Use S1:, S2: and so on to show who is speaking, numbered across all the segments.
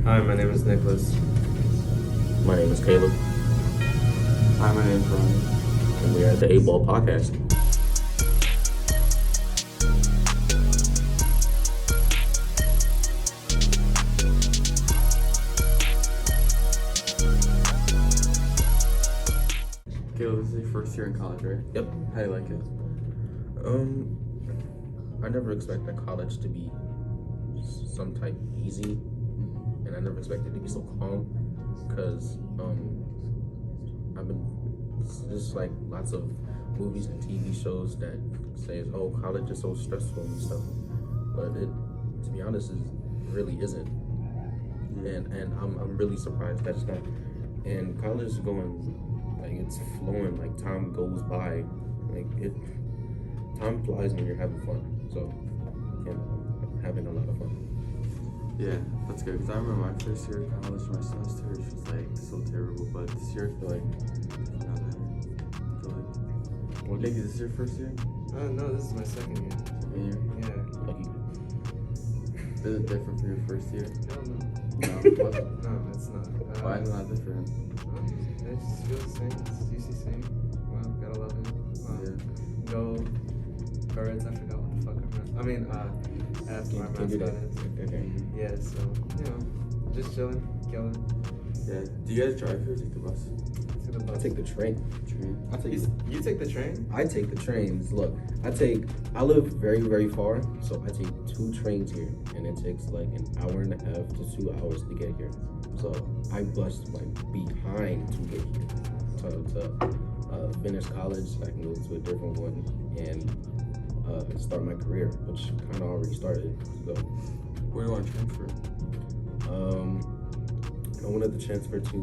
S1: Hi, my name is Nicholas.
S2: My name is Caleb,
S3: Hi, my name is Ryan.
S2: and we are at the 8 Ball Podcast.
S3: Caleb, this is your first year in college, right?
S2: Yep.
S3: How do you like it?
S2: I never expected college to be some type easy, and I never expected it to be so calm, because I've been just like lots of movies and TV shows that say, oh, college is so stressful and stuff, but it, to be honest, it really isn't. And I'm really surprised that it's not. And college is going, like, it's flowing, like time goes by, time flies when you're having fun. So, yeah, I'm having a lot of fun.
S3: Yeah, that's good. Because I remember my first year in college, my semester was just like so terrible. But this year, I feel like it's not better. I feel like.
S2: What
S3: Nick, is this your first year?
S1: No, this is my second year.
S3: Second year?
S1: Yeah.
S2: lucky?
S3: Is it different from your first year?
S1: Hell no.
S3: No. What?
S1: No, it's not.
S3: Why is it not different?
S1: It just feels the same. It's UCC. Well, gotta love it.
S3: Yeah.
S1: Go Birds. I forgot what the fuck I meant. I mean, that's my
S2: Can do
S1: mascot
S2: that.
S1: is.
S2: Okay.
S1: Yeah, so, just chilling, killing.
S3: Yeah. Do you guys drive here or take the bus?
S1: To the
S2: I
S1: bus.
S2: take the train.
S3: Train.
S2: I take.
S1: You take the train?
S2: I take the trains. Look, I live very, very far, so I take 2 trains here, and it takes like an hour and a half to 2 hours to get here. So I bust my behind to get here. To finish college, I can go to a different one and start my career, which kind of already started. So,
S3: Where do you want to transfer?
S2: I wanted to transfer to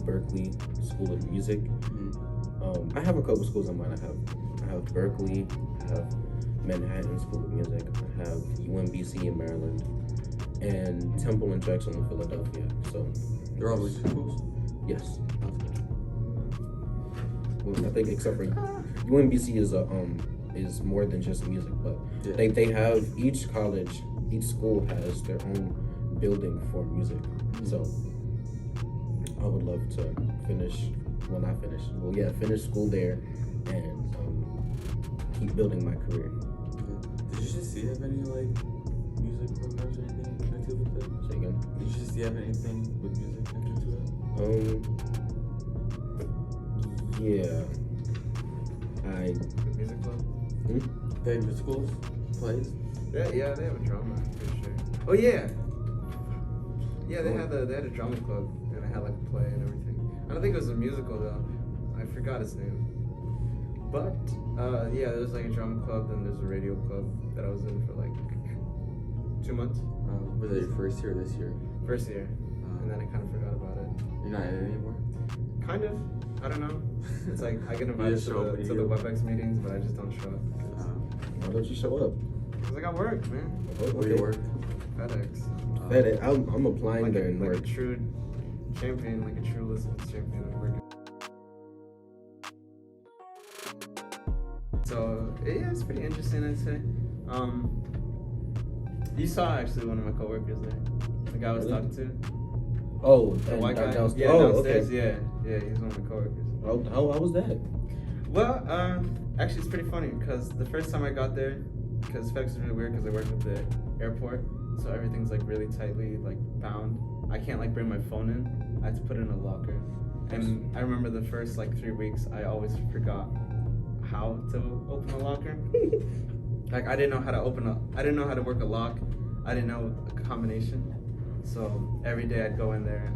S2: Berkeley School of Music. I have a couple schools in mind. I have Berkeley, I have Manhattan School of Music, I have UMBC in Maryland, and Temple and Jackson in Philadelphia. So
S3: They're all music schools?
S2: yes. Well, I think except for UMBC is more than just music, but
S3: Yeah.
S2: they have each school has their own building for music. So I would love to finish school there and keep building my career.
S3: Did UCC have any like music programs or anything connected with it?
S2: Say again?
S3: Did UCC have anything with music connected to it?
S2: Yeah.
S1: The music club?
S3: They have schools, plays.
S1: Yeah, they have a drama, I'm pretty sure. Oh yeah. Yeah, they had a drama club and it had like a play and everything. I don't think it was a musical though. I forgot its name. But yeah, there was like a drama club, then there's a radio club that I was in for like 2 months.
S3: Was that your first year or this year?
S1: First year. And then I kind of forgot about it.
S3: You're not in it anymore?
S1: Kind of. I don't know. It's like I get invited
S3: just
S1: to
S3: show up
S1: the
S3: when you go.
S1: WebEx meetings, but I just don't show up.
S2: Why don't you show up?
S1: Cause I got work, man.
S3: Where do you work?
S1: FedEx.
S2: I'm applying
S1: Like
S2: there and
S1: a
S2: work.
S1: true champion, like a true listening champion. I'm working. So yeah, it's pretty interesting, I'd say. You saw actually one of my coworkers there. The guy I was
S2: Really?
S1: talking to.
S2: Oh,
S1: The
S2: and
S1: white guy.
S2: downstairs.
S1: Yeah,
S2: Oh,
S1: downstairs.
S2: okay.
S1: Yeah, he's one of my coworkers.
S2: How was that?
S1: Well, actually, it's pretty funny because the first time I got there, because FedEx is really weird because I work at the airport, so everything's like really tightly like bound. I can't like bring my phone in. I have to put it in a locker. And I remember the first like 3 weeks, I always forgot how to open a locker. Like I didn't know how to I didn't know how to work a lock. I didn't know a combination. So every day I'd go in there,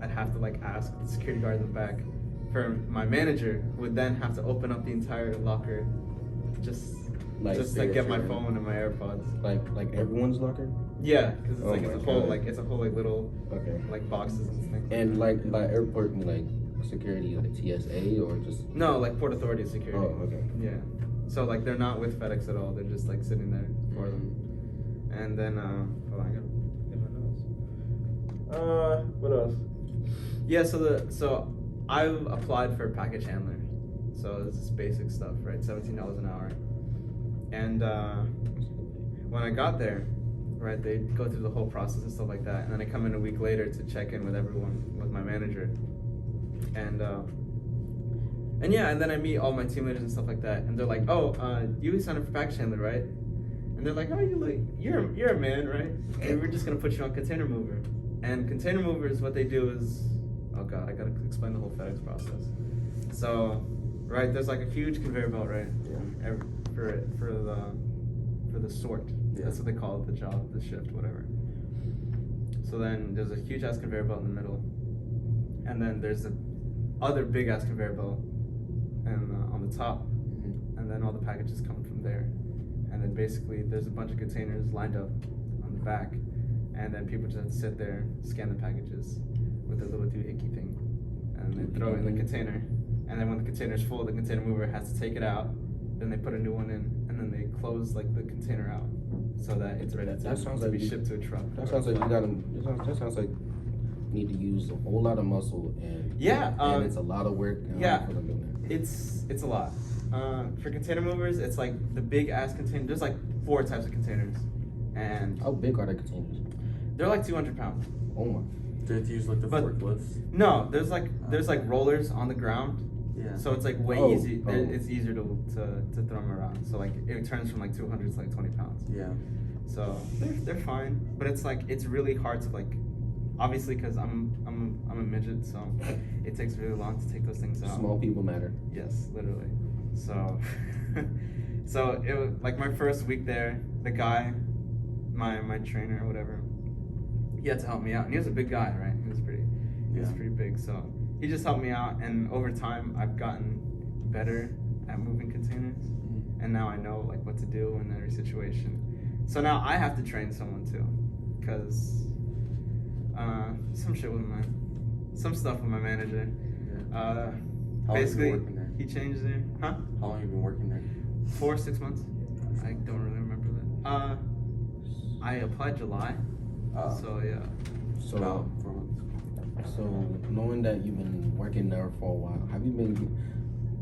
S1: I'd have to like ask the security guard in the back for my manager, who would then have to open up the entire locker just to get my phone and my AirPods.
S2: Like everyone's locker?
S1: Yeah, because it's
S2: Oh
S1: like
S2: my
S1: it's a whole
S2: God.
S1: like little
S2: Okay.
S1: like boxes and things.
S2: And like by airport, you mean like security, like TSA or just?
S1: No, like Port Authority security.
S2: Oh, okay.
S1: Yeah. So like they're not with FedEx at all. They're just like sitting there for them. And then hold on, I gotta get my notes. What else? Yeah, so I applied for package handler. So this is basic stuff, right? $17 an hour. And when I got there, right? They go through the whole process and stuff like that, and then I come in a week later to check in with everyone, with my manager, and yeah, and then I meet all my team leaders and stuff like that, and they're like, "Oh, you signed up for package handler, right?" And they're like, "Oh, you're a man, right? And we're just gonna put you on container mover." And container movers, what they do is, oh god, I gotta explain the whole FedEx process. So, right, there's like a huge conveyor belt, right?
S3: Yeah.
S1: For the sort.
S3: Yeah.
S1: That's what they call it, the job, the shift, whatever. So then there's a huge ass conveyor belt in the middle, and then there's a other big ass conveyor belt, and on the top, and then all the packages come from there, and then basically there's a bunch of containers lined up on the back, and then people just have to sit there, scan the packages with a little doohickey thing, and they throw it in the container, and then when the container's full, the container mover has to take it out, then they put a new one in, and then they close like the container out so that it's ready
S2: That sounds
S1: to
S2: like
S1: be shipped to a truck.
S2: That sounds like you gotta. That sounds like you need to use a whole lot of muscle and and it's a lot of work.
S1: Yeah,
S2: for them doing that.
S1: it's a lot. For container movers, it's like the big ass container. There's like 4 types of containers, and
S2: How big are the containers?
S1: they're like 200 pounds.
S2: Oh my.
S3: Do you have to use like the
S1: But-
S3: forklifts?
S1: No, there's like rollers on the ground,
S3: Yeah.
S1: so it's like way
S2: Oh,
S1: easy.
S2: oh.
S1: It's easier to throw them around. So like it turns from like 200 to like 20 pounds.
S3: Yeah.
S1: So they're fine, but it's like it's really hard to like, obviously because I'm a midget, so it takes really long to take those things out.
S2: Small people matter.
S1: Yes, literally. So, so it was like my first week there. The guy, my trainer or whatever, he had to help me out, and he was a big guy, right? He was pretty big. So he just helped me out, and over time I've gotten better at moving containers, and now I know like what to do in every situation. So now I have to train someone too, because some stuff with my manager.
S3: Yeah. How long have you
S1: Basically,
S3: been working there?
S1: he changed it. Huh?
S3: How long have you been working there?
S1: 4 or 6 months. I don't really remember that. I applied July. So yeah.
S2: So
S3: About 4 months.
S2: So knowing that you've been working there for a while, have you been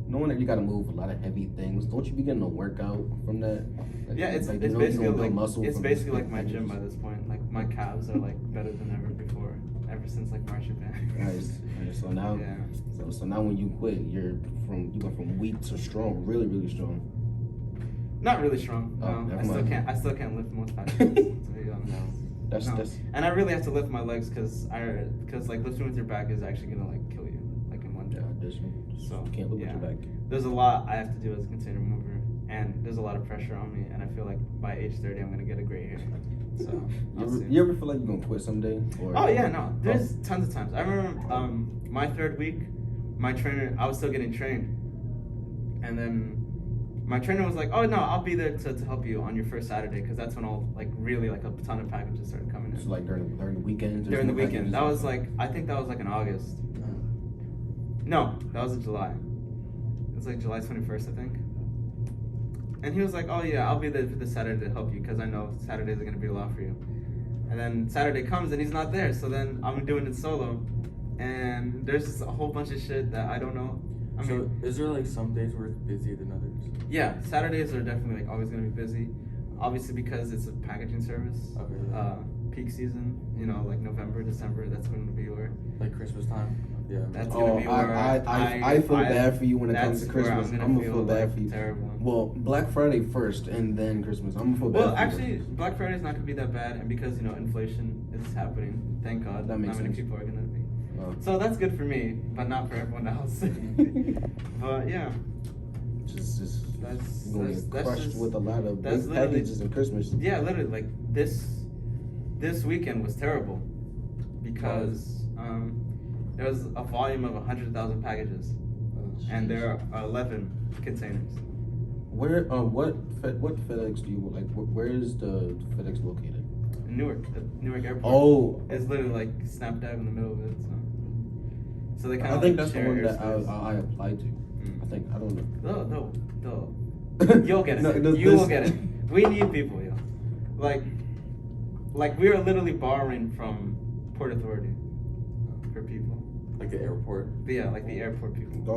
S2: knowing that you got to move a lot of heavy things? Don't you be getting a workout from that? Like,
S1: Yeah, it's
S2: you
S1: it's
S2: know
S1: basically
S2: you gonna build
S1: like
S2: muscle
S1: it's
S2: from
S1: basically
S2: these
S1: like my
S2: big
S1: gym by
S2: packages.
S1: this point. Like my calves are like better than ever before. Ever since like marching band.
S2: Nice. So now,
S1: Yeah.
S2: so now when you quit, you went from weak to strong, really, really strong.
S1: Not really strong.
S2: Oh,
S1: No,
S2: never
S1: I
S2: mind.
S1: still can't lift most packages. To be honest.
S2: That's
S1: No.
S2: that's
S1: And I really have to lift my legs because like lifting with your back is actually gonna like kill you like in one day. So,
S2: you can't live
S1: yeah.
S2: with your back.
S1: There's a lot I have to do as a container mover, and there's a lot of pressure on me, and I feel like by age 30 I'm gonna get a gray hair. So I'll see.
S2: You ever feel like you're gonna quit someday? Or
S1: Oh yeah, no. There's tons of times. I remember my 3rd week, my trainer, I was still getting trained, and then my trainer was like, "Oh no, I'll be there to help you on your first Saturday, because that's when all like really like a ton of packages started coming in."
S2: So like during the weekends.
S1: During the weekend, that was like I think that was like in August. No, that was in July. It was like July 21st, I think. And he was like, "Oh yeah, I'll be there for this Saturday to help you, because I know Saturdays are gonna be a lot for you." And then Saturday comes and he's not there, so then I'm doing it solo, and there's just a whole bunch of shit that I don't know. I mean,
S3: So is there like some days where it's busier than others?
S1: yeah, Saturdays are definitely like always gonna be busy, obviously because it's a packaging service.
S3: Okay.
S1: Peak season, you know, like November, December, that's going to be where.
S3: Like Christmas time? Yeah.
S1: That's
S2: Oh,
S1: gonna be where
S2: I feel bad for you when it comes to
S1: that's where
S2: Christmas.
S1: I'm gonna
S2: feel bad
S1: like
S2: for you.
S1: terrible.
S2: Well, Black Friday first, and then Christmas. I'm gonna feel bad.
S1: Well,
S2: for you.
S1: actually, Black Friday's not gonna be that bad, and because you know inflation is happening, thank God,
S2: That makes
S1: not many
S2: sense.
S1: people are gonna be.
S2: Oh.
S1: So that's good for me, but not for everyone else. But yeah,
S2: just
S1: That's-
S2: you're gonna
S1: that's-
S2: get
S1: that's
S2: crushed
S1: just-
S2: with a lot of
S1: that's
S2: big
S1: literally-
S2: packages in Christmas.
S1: yeah, literally, like this weekend was terrible because there was a volume of 100,000 packages, and there are 11 containers.
S2: Where what FedEx do you like? Where is the FedEx located?
S1: In Newark, the Newark airport.
S2: Oh,
S1: It's literally like snap dab in the middle of it. So they kind
S2: I
S1: of
S2: think
S1: like
S2: that's the
S1: share
S2: one that
S1: airspace.
S2: I applied to. I think I don't know.
S1: No. You'll get it.
S2: No,
S1: You
S2: this-
S1: will get it. We need people, yo. Like we are literally borrowing from Port Authority for people.
S3: Like the airport?
S1: But yeah, like the airport people.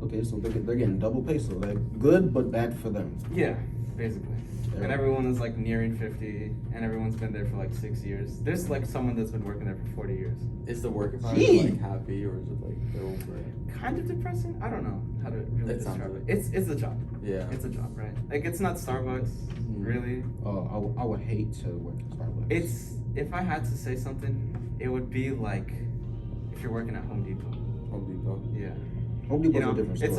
S2: Okay, so they're getting double pay, so like good but bad for them.
S1: Yeah. basically. And everyone is like nearing 50, and everyone's been there for like 6 years. There's like someone that's been working there for 40 years.
S3: Is the work environment like happy, or is it like they're over it?
S1: Kind of depressing. I don't know how to really
S3: It sounds
S1: describe it.
S3: like-
S1: It's a job.
S3: Yeah.
S1: It's a job, right? Like it's not Starbucks, really.
S2: I would hate to work at Starbucks.
S1: It's if I had to say something, it would be like if you're working at Home Depot.
S3: Home Depot.
S1: Yeah.
S2: Home Depot's
S1: You know,
S2: a different story.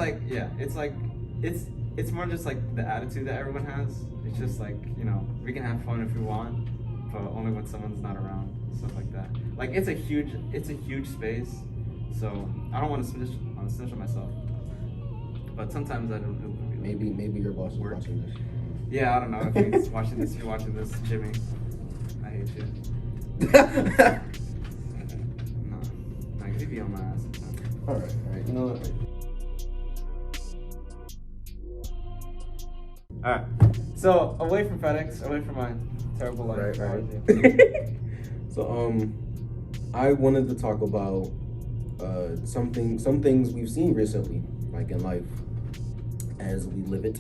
S1: it's like it's more just like the attitude that everyone has. It's just like, you know, we can have fun if we want, but only when someone's not around, stuff like that. Like it's a huge space, so I don't want to snitch on myself. But sometimes I don't really.
S2: maybe your boss is
S1: Work.
S2: watching this.
S1: Yeah, I don't know if he's watching this. If you're watching this, Jimmy, I hate you. No, like he'd be on my ass sometimes.
S2: All right. You know what?
S1: All right. So away from FedEx, away from my terrible life.
S2: Right. So I wanted to talk about some things we've seen recently, like in life, as we live it.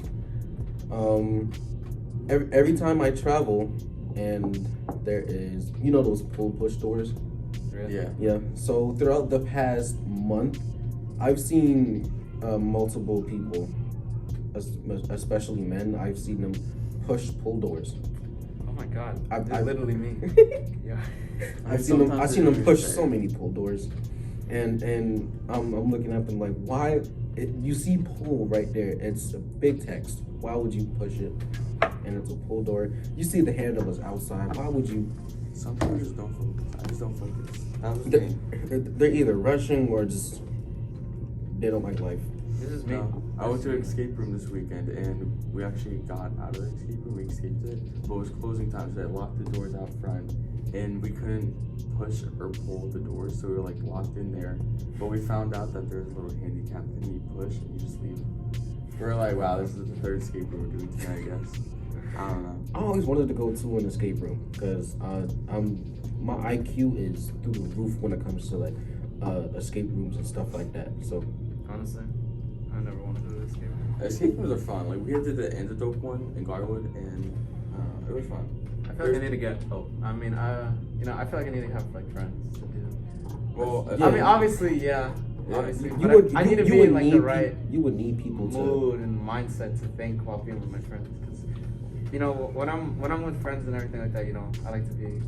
S2: Every time I travel, and there is, you know, those pull push doors.
S3: Yeah.
S2: Yeah. So throughout the past month, I've seen multiple people, especially men. I've seen them push pull doors.
S1: Oh my God!
S2: I
S1: literally me. Yeah.
S2: I've seen them push so many pull doors, and I'm looking at them like, why? You see pull right there. It's a big text. Why would you push it? And it's a pull door. You see the handle is outside. Why would you?
S3: Some people just don't focus. I just don't focus. That was
S2: They're,
S3: me.
S2: they're either rushing or just they don't like life.
S1: This is me.
S3: No, I went to an escape room this weekend, and we actually got out of the escape room. We escaped it, but it was closing time, so they locked the doors out front, and we couldn't push or pull the doors, so we were like locked in there. But we found out that there's a little handicap thing you push and you just leave. We're like, wow, this is the third escape room we're doing tonight, I guess. I don't know.
S2: I always wanted to go to an escape room because my IQ is through the roof when it comes to like escape rooms and stuff like that. So
S1: Honestly, I never wanted to do this game.
S3: Escape rooms are fun. Like we did the Antidote one in Garwood, and it was fun.
S1: I feel like I need to get. I mean, I feel like I need to have like friends to do.
S3: Well,
S2: Yeah.
S1: I mean, obviously, yeah. Obviously,
S2: you
S1: but
S2: would.
S1: I need to
S2: you
S1: be
S2: would
S1: in like
S2: need
S1: the right
S2: You would need people to.
S1: mood and mindset to think while being with my friends. Because, you know, when I'm with friends and everything like that, you know, I like to be,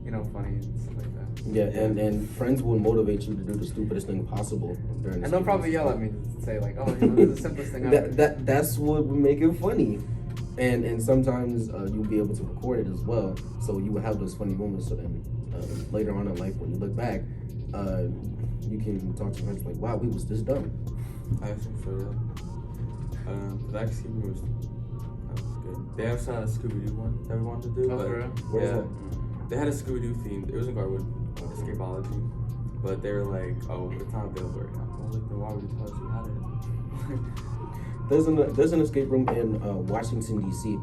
S1: you know, funny and stuff like that.
S2: Yeah, and friends will motivate you to do the stupidest thing possible during.
S1: And they'll probably yell at me to say like, "Oh, you know, this is the simplest thing ever."
S2: That's what would make it funny, and sometimes you'll be able to record it as well, so you will have those funny moments. So then later on in life, when you look back, you can talk to friends like, "Wow, we was this dumb."
S3: I think so, yeah. The escape room was good. They also had a Scooby-Doo one that we wanted to do.
S1: Oh,
S3: but
S1: for real?
S2: What is
S3: yeah,
S2: that?
S3: they had a Scooby-Doo themed. It was in Garwood, Escapology. But they were like, oh, it's not available right now. I was like, then why would you tell us you had it?
S2: There's an escape room in Washington D.C.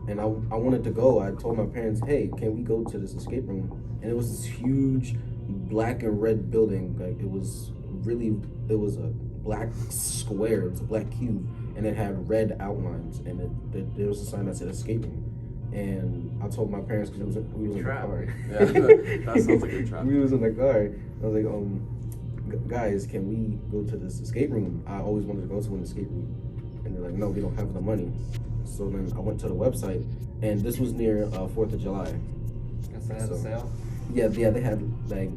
S2: And I wanted to go. I told my parents, "Hey, can we go to this escape room?" And it was this huge black and red building. Like it was a black square. It was a black cube, and it had red outlines. And there was a sign that said escape room. And I told my parents because we was in the
S1: Trap.
S2: car.
S3: Yeah, that sounds like a trap.
S2: We was in the car. I was like, guys, can we go to this escape room? I always wanted to go to an escape room. And they're like, no, we don't have the money. So then I went to the website, and this was near 4th of July.
S1: Guess they had a sale.
S2: Yeah, they had like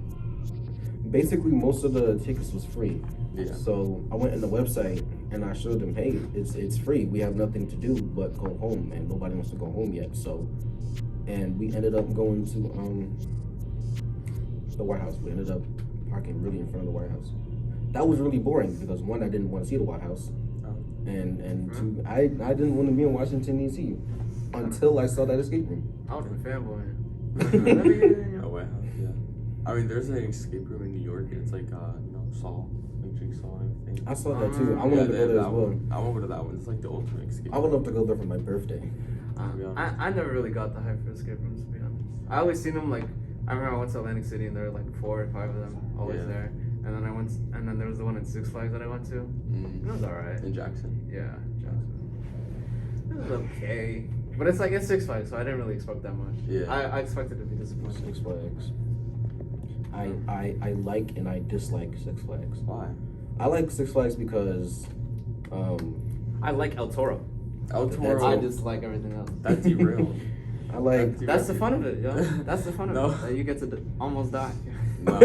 S2: basically most of the tickets was free.
S3: Yeah.
S2: So I went in the website and I showed them, hey, it's free. We have nothing to do but go home, and nobody wants to go home yet. So, and we ended up going to the White House. We ended up parking really in front of the White House. That was really boring because one, I didn't want to see the White House, and two, I didn't want to be in Washington D.C. until I saw that escape room.
S1: I was a fanboy.
S3: Oh, wow, yeah. I mean, there's an escape room in New York, and it's like, Saw, like Jigsaw and everything.
S2: I saw that too. I wanted to go there as well.
S3: I want to go to that one. It's like the ultimate escape.
S2: I would love to go there for my birthday.
S1: I never really got the hype for escape rooms, to be honest. I always seen them like, I remember I went to Atlantic City and there were like 4 or 5 of them always there. And then and then there was the one in Six Flags that I went to. It was alright.
S3: In Jackson.
S1: Yeah, Jackson. It was okay. But it's like, it's Six Flags, so I didn't really expect that much.
S3: Yeah.
S1: I expected to be disappointed.
S2: Six Flags. I like and I dislike Six Flags.
S3: Why?
S2: I like Six Flags because
S1: I like El Toro.
S3: El
S2: That's
S3: Toro.
S1: I dislike everything else.
S3: That's derailed.
S2: I like
S1: That's the fun of it, yo. That's the fun of
S3: No.
S1: it. That you get to almost die.
S3: Nah.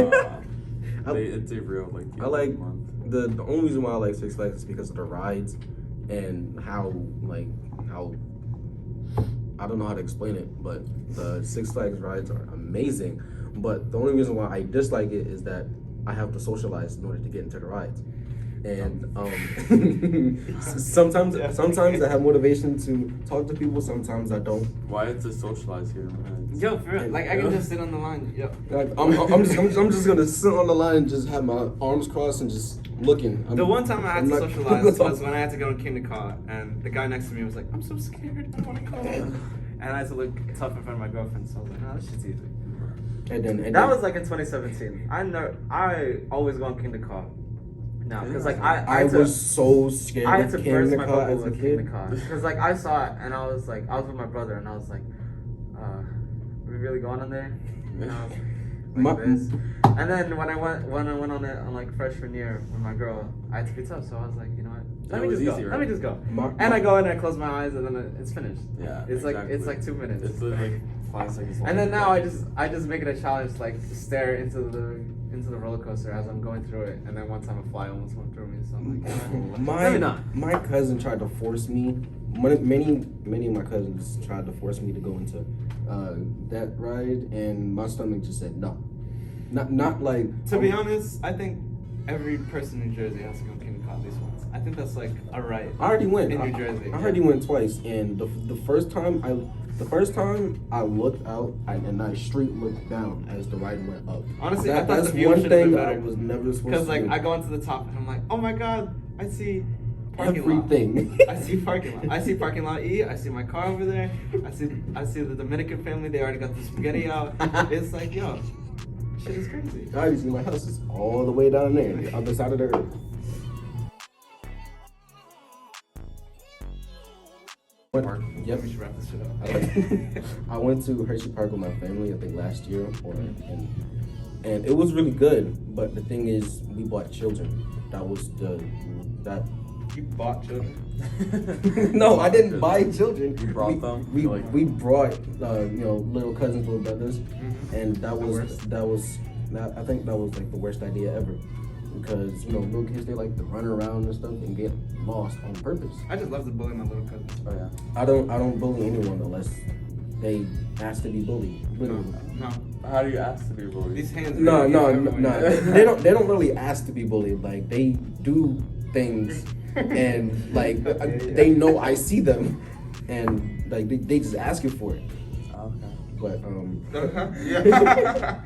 S2: I-
S3: It's derailed like
S2: I like
S3: a month.
S2: the only reason why I like Six Flags is because of the rides and how I don't know how to explain it, but the Six Flags rides are amazing. But the only reason why I dislike it is that I have to socialize in order to get into the rides. And sometimes I have motivation to talk to people, sometimes I don't.
S3: Why it's a socialize here, man?
S1: Yo, for real. Like, I can just sit on the line. Yo.
S2: Like I'm just gonna sit on the line and just have my arms crossed and just looking.
S1: The one time I had
S2: I'm
S1: to
S2: not-
S1: socialize was when I had to go to kindergarten, and the guy next to me was like, "I'm so scared, I want to go." And I had to look tough in front of my girlfriend, so I was like, "Nah, this shit's easy."
S2: And then
S1: That was like in 2017. I always go on kindergarten now because like I had to-
S2: was so scared
S1: I had
S2: of
S1: to burst my
S2: kindergarten
S1: bubble
S2: as a
S1: with
S2: kid.
S1: kindergarten because like I saw it and I was with my brother and I was like, are we really going on there? You know, like this. And then when I went on it on like freshman year with my girl, I had to be tough, so I was like, you know what? Let me
S3: was
S1: just go.
S3: easy,
S1: Let me
S3: right?
S1: just go.
S2: My-
S1: And I go in and I close my eyes and then it's finished.
S3: Yeah.
S1: It's
S3: exactly.
S1: like 2 minutes.
S3: It's literally like 5 seconds long.
S1: And then now I just make it a challenge, like stare into the roller coaster as I'm going through it. And then one time a fly almost went through me, so I'm like, maybe not.
S2: My cousin tried to force me. Many of my cousins tried to force me to go into that ride, and my stomach just said no. Not like.
S1: To be honest, I think every person in New Jersey has to go to kindergarten at least once. I think that's like a right.
S2: I already went
S1: in New Jersey.
S2: I already went twice, and the first time I looked out and I straight looked down as the ride went up.
S1: Honestly, I thought
S2: that's
S1: the view
S2: one
S1: should have
S2: thing
S1: been
S2: I
S1: better.
S2: was never supposed to
S1: Because like
S2: do.
S1: I go into the top and I'm like, oh my god, I see parking lot.
S2: Everything.
S1: I see parking lot. I see parking lot E. I see my car over there. I see the Dominican family. They already got the spaghetti out. It's like, yo, shit is crazy.
S2: I already see my house is all the way down there, the other side of the earth. Yep.
S1: We should wrap this shit up.
S2: I went to Hershey Park with my family, I think last year, and it was really good. But the thing is, we bought children.
S1: You bought children.
S2: No, I didn't buy children.
S3: You brought them?
S2: We
S3: Like-
S2: we brought little cousins, little brothers,
S1: Mhm.
S2: and
S1: The worst.
S2: I think that was like the worst idea ever, because little kids, they like to run around and stuff and get lost on purpose.
S1: I just love to bully my little cousins.
S3: Oh yeah.
S2: I don't bully anyone unless they ask to be bullied. Literally.
S1: No.
S3: How do you ask to be bullied?
S1: These hands.
S2: No,
S1: really
S2: no,
S1: get
S2: no,
S1: everywhere.
S2: no. They don't really ask to be bullied. Like, they do things, and like they know I see them, and like they just ask you for it.
S3: Okay.
S2: But
S1: Yeah.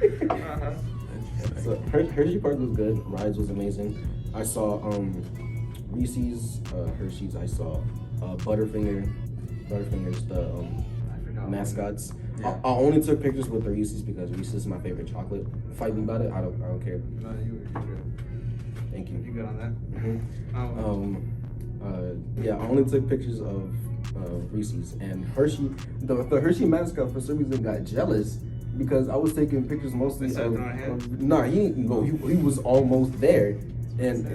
S2: so Hershey Park was good. Rides was amazing. I saw Reese's, Hershey's. I saw Butterfingers, the
S1: I forgot.
S2: mascots.
S3: Yeah.
S2: I only took pictures with the Reese's because Reese's is my favorite chocolate. Fight me about it. I don't care.
S1: No, you're good.
S2: Thank
S1: You
S2: you.
S1: good on that?
S2: Mhm. Yeah, I only took pictures of Reese's and Hershey. The Hershey mascot for some reason got jealous because I was taking pictures mostly
S1: They started
S2: of.
S1: throwing hands?
S2: He was almost there, and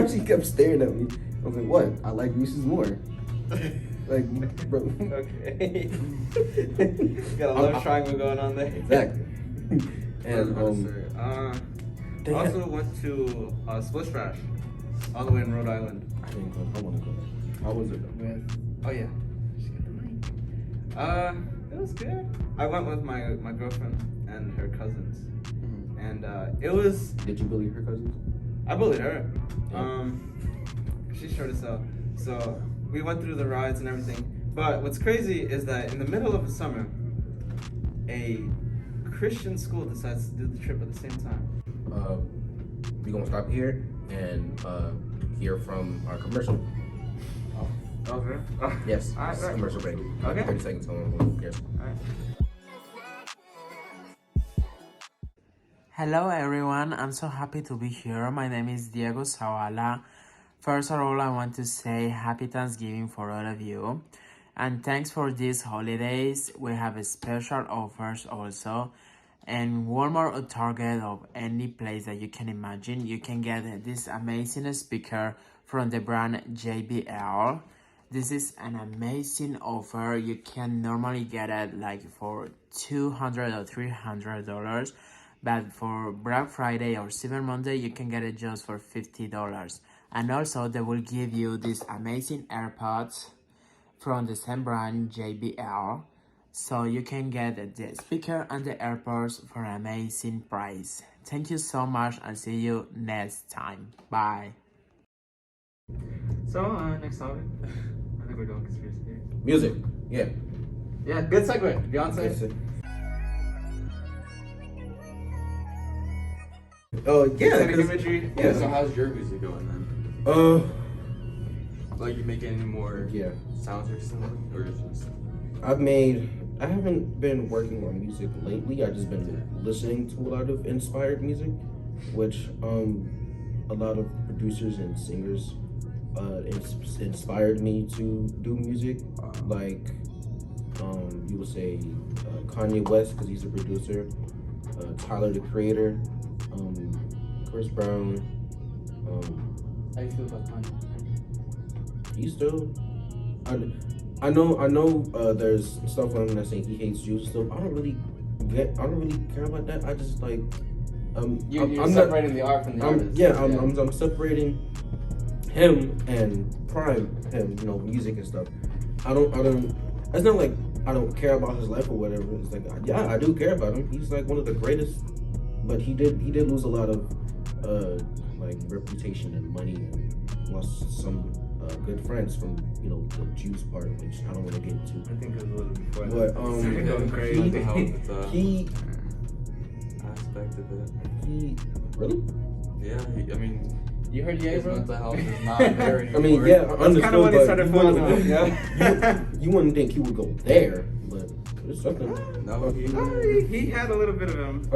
S2: she kept staring at me. I was like, "What? I like Reese's more." Like, bro.
S1: Okay. Got a love triangle going on there.
S2: Exactly. And
S1: I also went to Split Splash, all the way in Rhode Island.
S2: I didn't go. I want to go there. How was it though?
S1: Oh yeah. Just get the mic. It was good. I went with my girlfriend and her cousins, and it was.
S2: Did you bully her cousins?
S1: I bullied her.
S2: Yeah.
S1: She's short as hell. So we went through the rides and everything. But what's crazy is that in the middle of the summer, a Christian school decides to do the trip at the same time.
S2: We're gonna stop here and hear from our commercial.
S1: Okay.
S2: Yes,
S1: All right,
S2: it's a
S1: right.
S2: commercial break.
S1: Okay.
S2: 30 seconds. On. Yes.
S4: Hello everyone, I'm so happy to be here. My name is Diego Zavala First of all, I want to say happy Thanksgiving for all of you. And thanks for these holidays. We have a special offers also. And Walmart or Target or any place that you can imagine, you can get this amazing speaker from the brand JBL. This is an amazing offer. You can normally get it like for $200 or $300, but for Black Friday or Cyber Monday, you can get it just for $50. And also, they will give you these amazing AirPods from the same brand JBL. So you can get the speaker and the AirPods for an amazing price. Thank you so much and see you next time. Bye.
S1: So, next topic. I think we're doing conspiracy theories.
S2: Music. Yeah.
S1: Yeah, good segue. Beyonce.
S2: Oh yeah.
S1: Sonic
S2: 'Cause-
S1: imagery.
S3: Yeah, so how's your music going then? Like, you make any more
S2: Yeah.
S3: sounds or something? Or is it just...
S2: I haven't been working on music lately. I've just been listening to a lot of inspired music, which a lot of producers and singers inspired me to do music. Like you would say Kanye West, because he's a producer, Tyler the Creator, Chris Brown.
S1: How you feel about Kanye?
S2: He's still. I know. There's stuff on him that's saying he hates Jews. Still, I don't really care about that. I just like.
S1: You're
S2: I'm
S1: separating the art from the artist.
S2: I'm separating him and Prime him. You know, music and stuff. I don't. It's not like I don't care about his life or whatever. It's like, yeah, I do care about him. He's like one of the greatest. But he did lose a lot of like reputation and money, and lost some good friends from the Jews part, which I don't want to get into.
S1: I think it was a little before
S2: But
S1: that. Going crazy.
S3: Mental health with the
S2: he
S3: aspect of it.
S2: he really.
S3: Yeah, I mean,
S1: You heard Ye,
S3: his
S1: bro?
S3: mental health is not there anymore.
S2: I mean, yeah, I
S1: That's
S2: understood,
S1: kind of when he
S2: but
S1: started
S2: you
S1: falling
S2: wouldn't-
S1: off, yeah.
S2: you wouldn't think he would go there, but it's something.
S3: No,
S1: He had a little bit of him.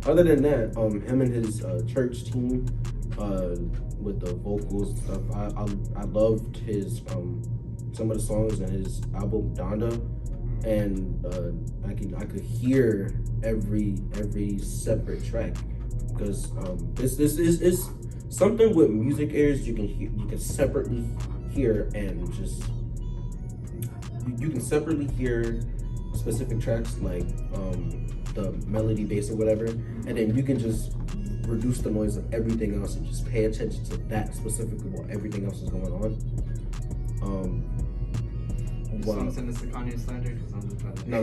S2: Other than that, him and his church team, with the vocals and stuff, I loved his some of the songs in his album Donda, and I could hear every separate track, because this is something with music ears you can separately hear, and just you can separately hear specific tracks like the melody, bass, or whatever, and then you can just reduce the noise of everything else and just pay attention to that specifically while everything else is going on.
S1: Wow. Don't send us to Kanye slander, because I'm just trying to.
S2: No.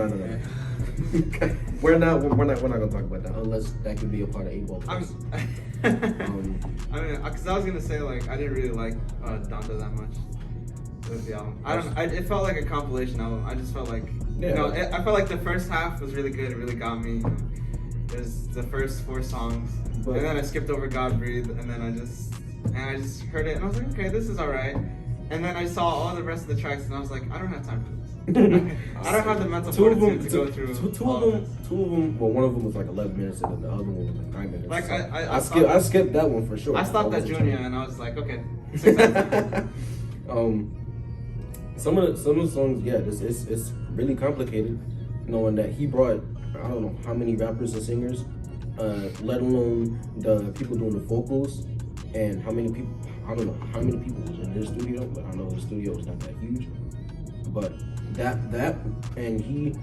S2: We're not gonna talk about that unless that could be a part of 8 Ball.
S1: I mean, because I was gonna say, like, I didn't really like Donda that much with the album. It felt like a compilation album. I just felt like, I felt like the first half was really good. It really got me. It was the first 4 songs, and then I skipped over God Breathe, and then I just heard it, and I was like, okay, this is alright. And then I saw all the rest of the tracks, and I was like, I don't have time for this. I don't have the mental fortitude to go through.
S2: Two of them. Well, one of them was like 11 minutes, and then the other one was like 9 minutes.
S1: Like
S2: so I skipped that one for sure.
S1: I stopped at Junior, and I was like, okay. 6 out of 10.
S2: Some of the songs, yeah, it's really complicated, knowing that he brought I don't know how many rappers and singers, let alone the people doing the vocals, and how many people. I don't know how many people was in his studio, but I know his studio was not that huge. But that and he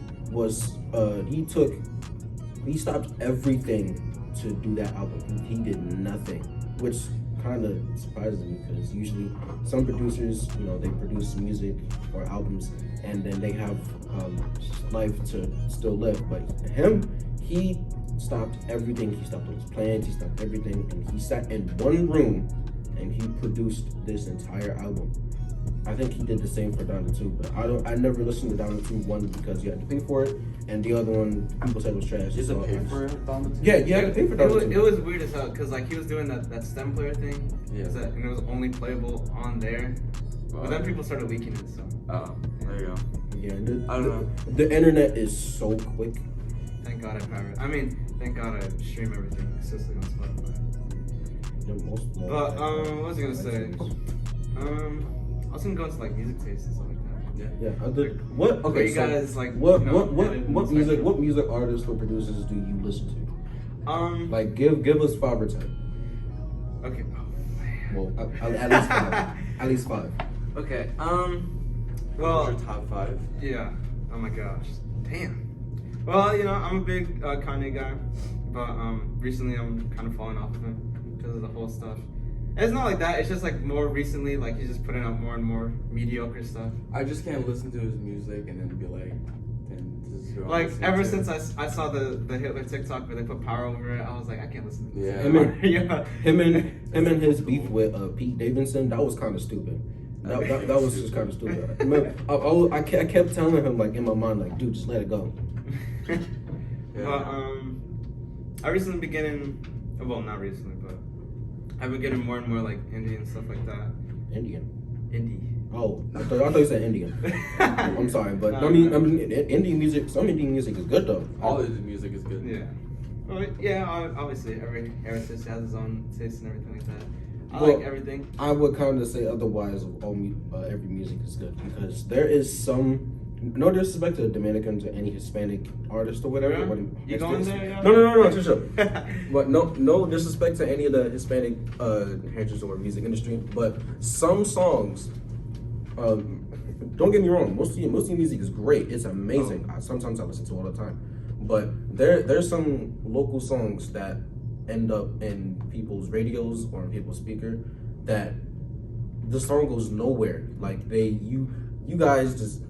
S2: stopped everything to do that album. He did nothing, which kind of surprises me, because usually some producers, they produce music or albums and then they have life to still live. But him, he stopped everything. He stopped all his plans. He stopped everything, and he sat in one room and he produced this entire album. I think he did the same for Donda 2, but I never listened to Donda 2, one because you had to pay for it, and the other one people said was trash.
S3: Is it pay for Donda 2?
S2: Yeah, you had to pay for Donda 2.
S1: It was weird as hell, because like he was doing that stem player thing,
S3: yeah,
S1: and it was only playable on there. But then people started leaking it, so.
S3: Oh, there you go.
S2: Yeah,
S3: I don't know.
S2: The internet is so quick.
S1: Thank God I pirate. I mean, thank God I stream everything exclusively on Spotify.
S2: most.
S1: But what was I gonna say? I was gonna go into like music taste and stuff like that.
S2: Yeah. What?
S1: Where
S2: Okay.
S1: you
S2: So
S1: guys like?
S2: what?
S1: you know,
S2: What
S1: edit
S2: music?
S1: section.
S2: What music artists or producers do you listen to?
S1: Like.
S2: Like, give us 5 or 10.
S1: Okay.
S2: Well, at least 5. At least 5.
S1: Okay.
S3: What's
S1: Well.
S3: your top 5?
S1: Yeah. Oh my gosh. Damn. Well, you know, I'm a big Kanye guy, but recently I'm kind of falling off of him because of the whole stuff. And it's not like that. It's just like more recently, like he's just putting out more and more mediocre stuff.
S3: I just can't listen to his music and then be like, then this is who I'm
S1: Like
S3: listening
S1: ever
S3: to.
S1: since I saw the Hitler TikTok where they put power over it, I was like, I can't listen to this.
S3: Yeah.
S1: anymore. Yeah.
S2: Him and his beef with Pete Davidson, that was kind of stupid. That was just kind of stupid. I kept telling him, like, in my mind, like, dude, just let it go.
S1: But I recently been getting, well, not recently, but I've been getting more and more like indie and stuff like that.
S2: Indian.
S1: Indie.
S2: Oh, I thought you said Indian. I'm sorry, but
S1: No,
S2: I mean,
S1: no.
S2: Indian music. Some Indian music is good though.
S3: All his music is good.
S1: Yeah. Well, yeah, obviously, every artist has his own taste and everything like that. I
S2: Well,
S1: like everything.
S2: I would kind of say otherwise. Every music is good because there is some. No disrespect to the Dominicans or any Hispanic artist or whatever.
S1: Yeah?
S2: but
S1: You going there? Yeah?
S2: No, just shut up. But no disrespect to any of the Hispanic hairdressers or music industry. But some songs, don't get me wrong, most of your music is great. It's amazing. Sometimes I listen to it all the time. But there's some local songs that end up in people's radios or in people's speaker that the song goes nowhere. Like you guys just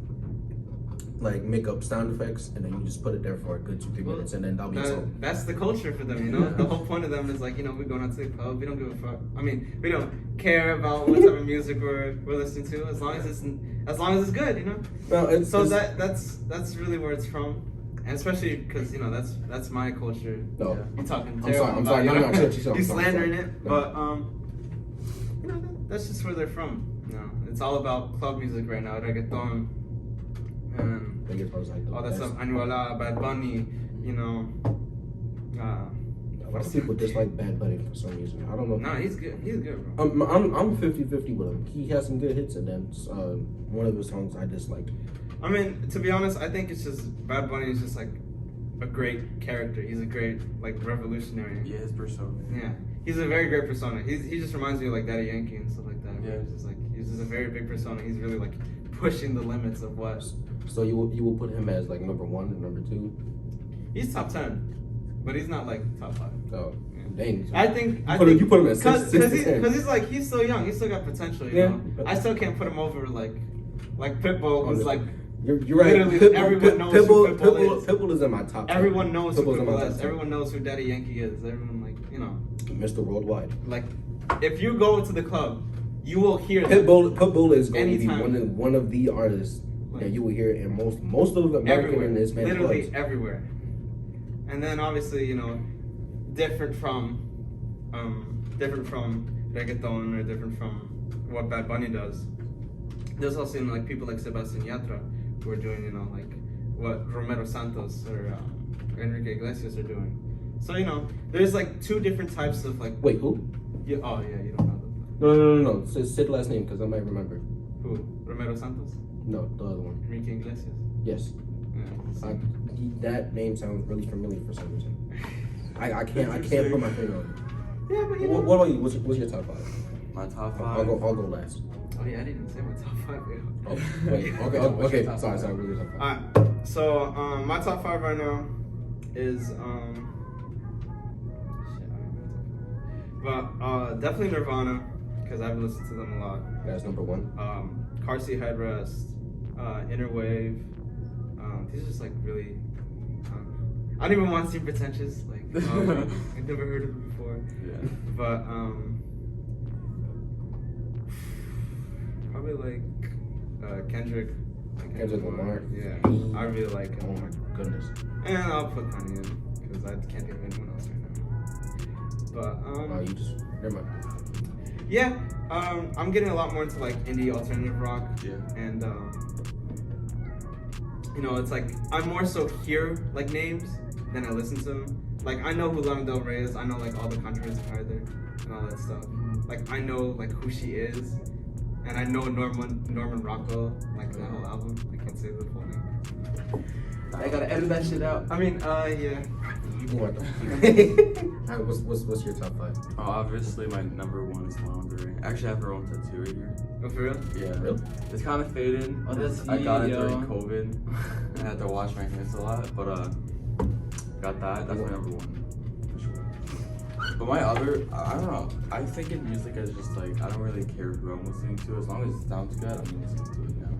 S2: like make up sound effects and then you just put it there for a good 2-3 minutes and then that'll be a song.
S1: That's the culture for them, you know? The whole point of them is like, you know, we're going out to the club, we don't give a fuck. I mean, we don't care about what type of music we're listening to as long as it's good, you know?
S2: No,
S1: So that's really where it's from. And especially because, you know, that's my culture.
S2: No.
S1: You're talking
S2: I'm
S1: terrible
S2: sorry.
S1: about,
S2: No,
S1: you know?
S2: shut yourself.
S1: You're
S2: I'm sorry,
S1: slandering
S2: sorry.
S1: it.
S2: No.
S1: But, you know, that's just where they're from. You know, it's all about club music right now, reggaeton, and
S2: I think it's probably like the
S1: all that
S2: best.
S1: stuff. Anuela, Bad Bunny, you know.
S2: A lot of people dislike Bad Bunny for some reason. I don't know.
S1: Nah, he's good. He's good, bro.
S2: I'm 50-50 with him. He has some good hits and then one of his songs I disliked.
S1: I mean, to be honest, I think it's just Bad Bunny is just like a great character. He's a great like revolutionary.
S3: Yeah, his persona.
S1: Yeah, he's a very great persona. He just reminds me of like Daddy Yankee and stuff like that.
S3: Yeah.
S1: He's just a very big persona. He's really like pushing the limits of what.
S2: So you will put him as like number 1 and number 2?
S1: He's top 10, but he's not like top 5.
S2: Oh, dang.
S1: I think
S2: You put him at 6 to 10.
S1: because he's so young. He's still got potential. You
S2: Yeah.
S1: know, I still can't put him over like Pitbull, who's like.
S2: You're right.
S1: Literally, everyone knows who Pitbull is.
S2: Pitbull is in my top 10.
S1: Everyone knows who
S2: Pitbull's in my
S1: Pitbull
S2: top
S1: is.
S2: 10.
S1: Everyone knows who Daddy Yankee is. Everyone
S2: Mr. Worldwide.
S1: like if you go to the club, you will hear them.
S2: Pitbull is going to be
S1: Anytime.
S2: one of the artists that you will hear in most of American
S1: everywhere,
S2: and Hispanic
S1: literally
S2: clubs.
S1: everywhere. And then obviously, different from reggaeton or different from what Bad Bunny does. There's also like people like Sebastian Yatra who are doing like what Romero Santos or Enrique Iglesias are doing. So there's like two different types of like.
S2: Wait, who?
S1: You don't know them.
S2: No. Say the last name because I might remember.
S1: Who? Romero Santos?
S2: No, the other one.
S1: Enrique Iglesias?
S2: Yes.
S1: Yeah.
S2: That name sounds really familiar for some reason. I can't put my finger on it.
S1: Yeah, but
S2: What about you? What's your top 5?
S3: My top 5.
S2: I'll go last.
S1: Oh yeah, I didn't say my top 5 yet.
S2: Oh, wait.
S3: What's your
S2: Okay.
S3: top
S2: Sorry.
S3: five?
S2: What's your top 5?
S1: Alright, so my top 5 right now is definitely Nirvana because I've listened to them a lot.
S2: That's number 1.
S1: Car Seat Headrest, Inner Wave. These are just like really. I don't even want to seem pretentious. Like I've never heard of it before.
S3: Yeah.
S1: But probably like Kendrick.
S2: Kendrick Lamar.
S1: Yeah, I really like him.
S2: Oh my goodness.
S1: And I'll put Kanye in because I can't think of anyone else right now. But
S2: You just never mind.
S1: yeah, I'm getting a lot more into like indie alternative rock.
S3: Yeah.
S1: And it's like I more so hear like names than I listen to them. Like I know who Lana Del Rey is. I know like all the controversy behind her and all that stuff. Like I know like who she is, and I know Norman Rockwell. Like that whole album. I can't say the full name. I gotta edit that shit out. I mean, yeah.
S2: Alright, what's your top 5?
S3: Oh, obviously my number 1 is Lana Del Rey. Actually, I have her own tattoo right here.
S1: Oh, for real?
S3: Yeah.
S2: Really?
S3: It's kind of faded.
S1: Oh, that's
S3: I got it
S1: heat,
S3: during
S1: yo.
S3: COVID. I had to wash my hands a lot, but got that. That's my number 1 for sure. But my other, I don't know. I think in music as just like I don't really care who I'm listening to as long as it sounds good. I'm listening to it now.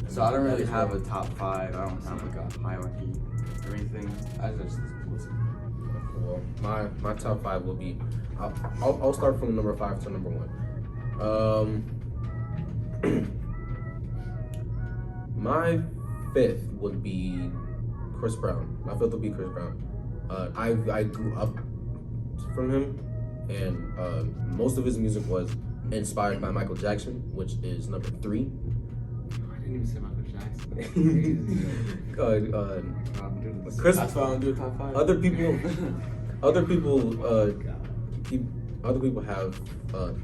S3: So I don't really have a top 5. I don't have like a hierarchy or anything. I just listen.
S2: Well, my top 5 will be. I'll start from number 5 to number 1. My 5th would be Chris Brown. My 5th would be Chris Brown. I grew up from him, and most of his music was inspired by Michael Jackson, which is number 3.
S1: I didn't even say Michael Jackson.
S2: Chris.
S3: That's why I don't do a top 5.
S2: Other people have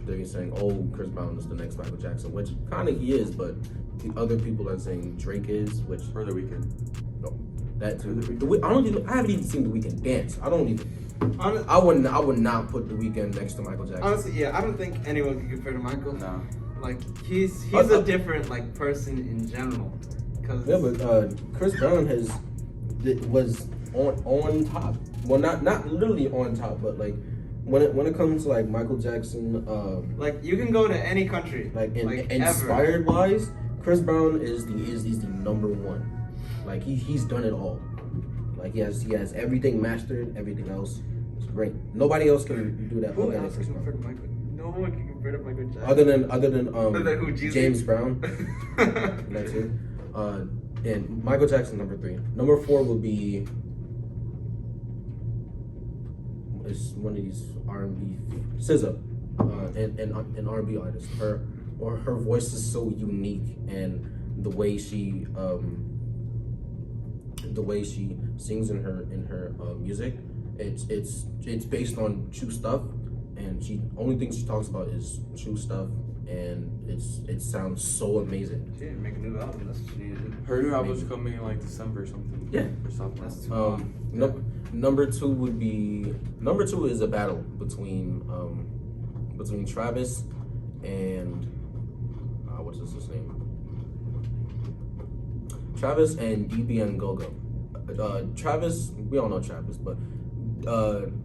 S2: they're saying, "Oh, Chris Brown is the next Michael Jackson," which kind of he is, but the other people are saying Drake is, which
S3: For the Weeknd.
S2: no, that too. I haven't even seen The Weeknd dance. I would not put The Weeknd next to Michael Jackson.
S1: Honestly, yeah, I don't think anyone can compare to Michael.
S3: No.
S1: Like he's a different like person in general. Cause
S2: Yeah, but Chris Brown was on top. Well, not literally on top, but like when it comes to like Michael Jackson,
S1: like you can go to any country,
S2: like
S1: ever.
S2: inspired wise, Chris Brown is the number 1. Like he's done it all. Like he has everything mastered. Everything else is great. Nobody else can do that.
S1: Who
S2: better than
S1: else
S2: Chris
S1: can compare to
S2: Brown.
S1: Michael? No one can compare to Michael Jackson.
S2: Other than
S1: Other than who, Jeezy?
S2: James Brown. That's it. And Michael Jackson number 3. Number 4 will be. Is one of these R&B SZA, an R&B artist. Her voice is so unique, and the way she sings in her music, it's based on true stuff, and only thing she talks about is true stuff, and it sounds so amazing.
S1: She didn't make a new album. That's what she needed.
S3: Her new album's coming in like December or something.
S2: Yeah.
S3: Or something.
S1: That's too long.
S2: Number 2 is a battle between Travis and what's his name? Travis and DBN Gogo. Travis, we all know Travis, but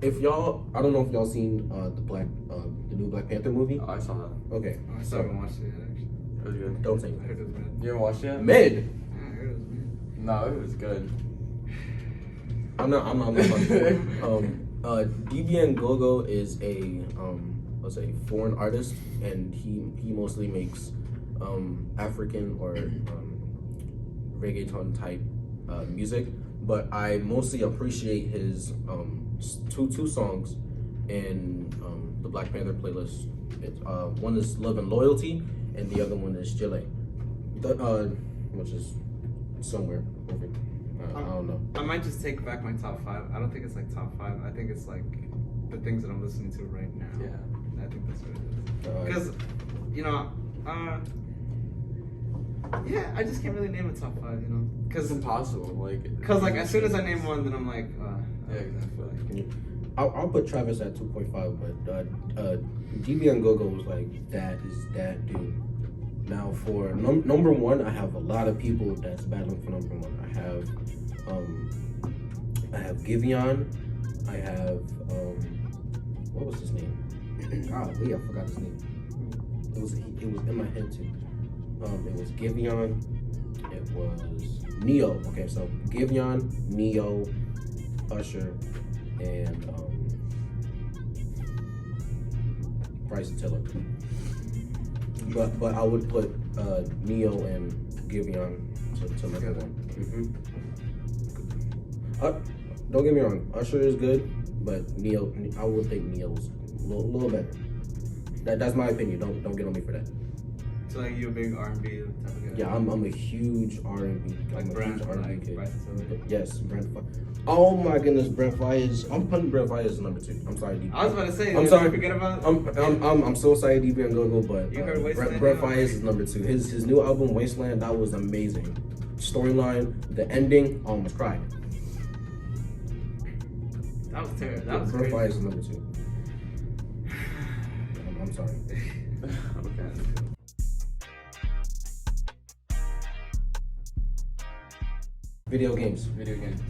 S2: if y'all, I don't know if y'all seen the new Black Panther movie.
S3: Oh, I saw that.
S2: Okay,
S1: I still haven't watched it yet, actually.
S3: It was good.
S2: don't take
S1: I heard it was bad.
S3: You haven't watched it yet?
S2: mid.
S1: Yeah, I heard it was bad.
S3: No, it was good.
S2: I'm not DBN Gogo is a foreign artist, and he mostly makes African or reggaeton type music, but I mostly appreciate his two songs in the Black Panther playlist. One is Love and Loyalty, and the other one is Chile, which is somewhere over. I don't know.
S1: I might just take back my top 5. I don't think it's like top 5. I think it's like the things that I'm listening to right now.
S3: Yeah.
S1: I think that's what it is. Because, yeah, I just can't really name a top 5, you know?
S3: It's
S1: Because
S3: impossible.
S1: like as soon as I name one, then I'm like,
S3: Yeah, exactly.
S2: I'll put Travis at 2.5, but DBN Gogo was like that dude. Now for number 1, I have a lot of people that's battling for number 1. I have Giveon. I have what was his name? I forgot his name. It was in my head too. It was Giveon. It was Neo. Okay, so Giveon, Neo, Usher, and Bryson Tiller. But I would put Neo and Giveon to number 1. Don't get me wrong, Usher is good, but Neo, I would think Neo's a little better. That's my opinion. Don't get on me for that.
S1: So like you a big R&B type of guy?
S2: Yeah, I'm a huge R&B.
S1: Like
S2: I'm a
S1: Brent,
S2: huge R&B
S1: like
S2: kid.
S1: Bryson Tiller.
S2: Yes, Brent Fayez. Oh my goodness, Brent Fayez. I'm putting Brent Fayez as number 2. I'm sorry, DB.
S1: I was about to say.
S2: I'm
S1: did
S2: sorry.
S1: you forget about.
S2: I'm so sorry, DB and Go-Go, but
S1: You heard Wasteland?
S2: Brent Fayez is number 2. His new album Wasteland, that was amazing. Storyline, the ending, I almost cried.
S1: That was terrible. That was
S2: Brent
S1: crazy.
S2: Fayez is number 2. I'm sorry.
S3: Okay.
S2: Video games.
S5: Video games.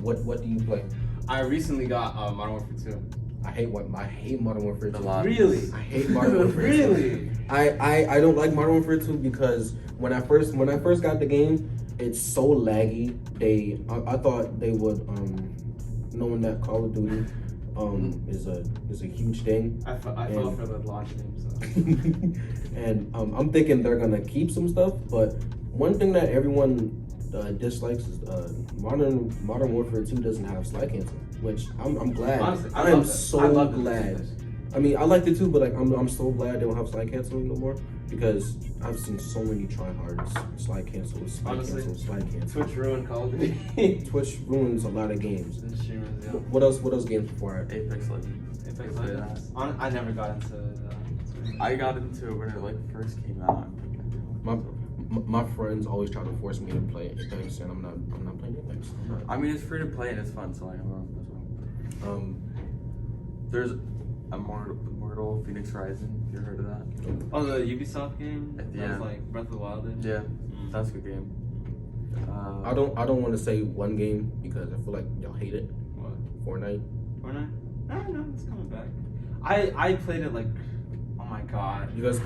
S2: What do you play?
S5: I recently got Modern Warfare 2.
S2: I hate Modern Warfare 2.
S3: A lot.
S5: Really?
S2: I hate Modern Warfare 2.
S5: Really?
S2: I don't like Modern Warfare 2 because when I first got the game, it's so laggy. I thought they would knowing that Call of Duty is a huge thing.
S1: I fell for the launch name. So.
S2: And I'm thinking they're gonna keep some stuff, but one thing that everyone dislikes is Modern Warfare 2 doesn't have slide cancel, which I'm glad.
S1: Honestly,
S2: I am so
S1: love
S2: glad. I mean, I liked it too, but like I'm so glad they don't have slide cancel no more because I've seen so many tryhards slide cancel,
S1: Honestly,
S2: slide cancel.
S1: Twitch ruined Call of Duty.
S2: Twitch ruins a lot of games.
S1: And streamers, yeah.
S2: What else games before
S3: Apex Legends.
S1: Apex
S3: Play
S1: Legends. I never got into that.
S3: I got into it when it like first came out.
S2: my friends always try to force me to play Apex, and I'm not playing Apex.
S3: I mean, it's free to play and it's fun, so I know as well. There's Immortal Phoenix Rising. Have you heard of that?
S1: Oh, the Ubisoft game?
S3: At the
S1: That was
S3: end.
S1: like Breath of the Wild.
S3: Yeah, that's a good game.
S2: I don't want to say one game because I feel like y'all hate it.
S1: What?
S2: Fortnite.
S1: Fortnite? No, it's coming back. I played it like, oh my god.
S2: Because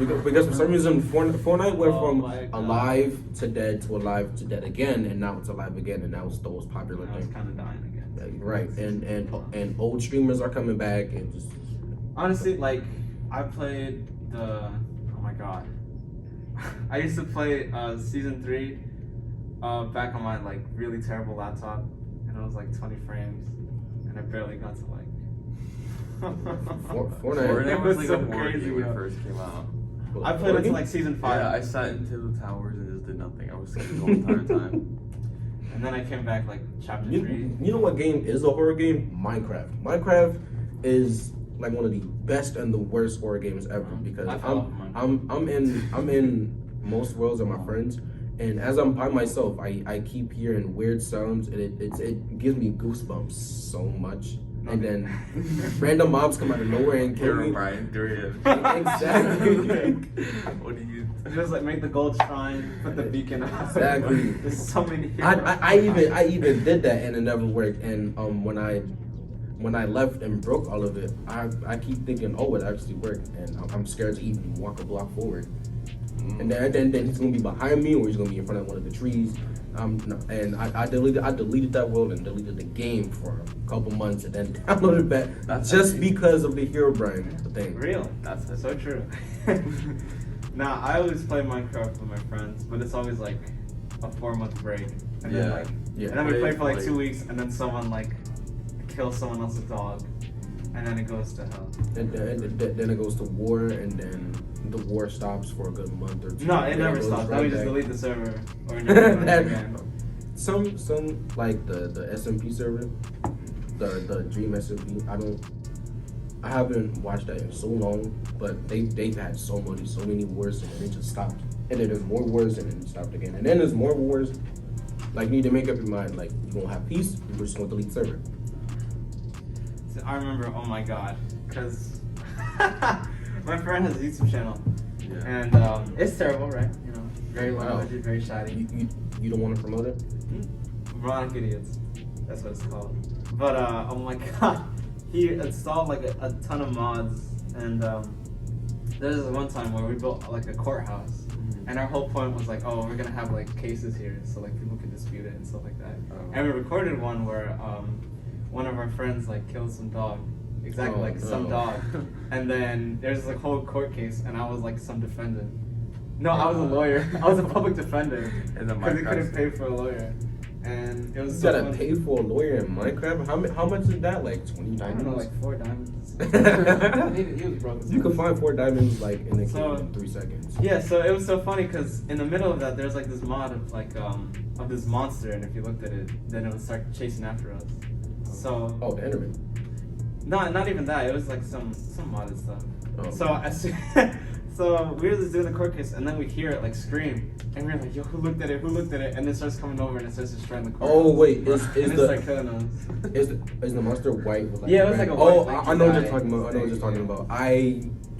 S2: for some reason Fortnite went
S1: Oh
S2: from
S1: my God.
S2: alive to dead to alive to dead again, and now it's alive again, and that was the most popular
S1: I was
S2: thing.
S1: kind of dying again.
S2: Right, and old streamers are coming back, and just
S1: Honestly, like, I played the, oh my god. I used to play season 3 back on my like really terrible laptop, and it was like 20 frames, and I barely got to like.
S2: Fortnite.
S3: Fortnite
S1: It
S3: was
S1: was
S3: like
S1: so
S3: a horror
S1: crazy,
S3: game when
S1: yo.
S3: it first came out.
S1: I played it to like season 5.
S3: Yeah, I sat into the towers and just did nothing. I was sleeping the whole entire time.
S1: And then I came back like chapter 3.
S2: You know what game is a horror game? Minecraft. Minecraft is like one of the best and the worst horror games ever because
S1: I fell off Minecraft.
S2: I'm in most worlds of my friends, and as I'm by myself, I keep hearing weird sounds, and it gives me goosebumps so much. And then random mobs come out of nowhere and kill me.
S3: Brian 3.
S2: Exactly.
S3: What do you?
S1: Just like make the gold shrine, put the beacon out.
S2: Exactly.
S1: There's so many heroes.
S2: I even did that and it never worked. And when I left and broke all of it, I keep thinking, oh, it actually worked, and I'm scared to even walk a block forward. And then he's gonna be behind me, or he's gonna be in front of one of the trees. And I deleted that world and deleted the game for a couple months, and then downloaded it back
S3: That's
S2: just
S3: amazing.
S2: because of the Herobrine thing.
S1: Real.
S3: That's it.
S1: So true. Nah, I always play Minecraft with my friends, but it's always like a 4-month break, and then
S3: Yeah.
S1: like,
S2: Yeah.
S1: and then we play for like
S3: Like-
S1: 2 weeks, and then someone like kills someone else's dog, and then it goes to hell.
S2: And then it goes to war, and then the war stops for a good month or two.
S1: No, it
S2: Then
S1: never
S2: goes
S1: stops.
S2: right
S1: Then we just
S2: back.
S1: delete the server, or never run it again.
S2: Some like the SMP server, the Dream SMP. I haven't watched that in so long, but they've had so many wars, and then it just stopped. And then there's more wars, and then it stopped again. And then there's more wars. Like, you need to make up your mind. Like, you won't have peace. We're just gonna delete the server.
S1: So I remember, oh my god, because my friend has a YouTube channel,
S3: Yeah.
S1: and it's terrible, right? You know, very low
S2: Wow.
S1: budget, very shoddy.
S2: You don't want to promote it?
S1: Moronic Idiots. That's what it's called. But oh my god, he installed like a ton of mods, and there's this one time where we built like a courthouse, and our whole point was like, oh, we're gonna have like cases here, so like people can dispute it and stuff like that.
S3: Oh.
S1: And we recorded one where one of our friends like killed some dog, exactly
S2: Oh,
S1: like some
S2: no.
S1: dog, and then there's like whole court case, and I was like some defendant. No, I was a lawyer. I was a public defender
S3: And then
S1: because he couldn't
S3: Minecraft.
S1: pay for a lawyer. and it was
S2: You
S1: so
S2: gotta
S1: funny.
S2: pay for a lawyer in Minecraft. How much is that? Like 20
S1: I don't know,
S2: diamonds?
S1: like 4 diamonds. he was broke. as
S2: You can
S1: fuck.
S2: find 4 diamonds like in a
S1: So-
S2: game in 3 seconds.
S1: Yeah, so it was so funny because in the middle of that, there's like this mod of like of this monster, and if you looked at it, then it would start chasing after us. So
S2: Oh, the Enderman.
S1: not even that. It was like some modded stuff.
S2: Oh.
S1: So as so we were just doing the court case, and then we hear it like scream, and we are like, "Yo, who looked at it? Who looked at it?" And it starts coming over, and it starts destroying the court.
S2: Oh wait, is
S1: and it's
S2: the
S1: like killing us.
S2: is the monster white with like
S1: Yeah, it was
S2: red?
S1: like a
S2: Oh,
S1: white, like,
S2: I know what you're
S1: guy.
S2: talking about. I know what you're talking about.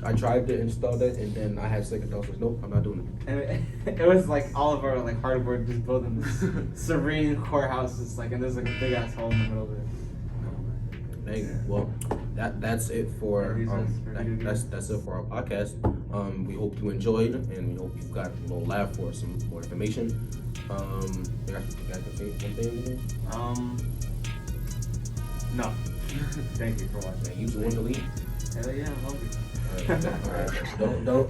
S2: I tried to install that and then I had second thoughts. Like, nope, I'm not doing it.
S1: And it was like all of our like hard work just building this serene courthouse, just like, and there's like a big ass hole in the middle of it.
S2: Dang. Well, that's it for
S1: Yeah,
S2: that's it for our podcast. We hope you enjoyed and we hope you got a little laugh for some more information. You guys can say one thing.
S1: No. Thank you for watching.
S2: Man, you want to leave?
S1: Hell yeah, I'm hungry.
S2: All right. Don't.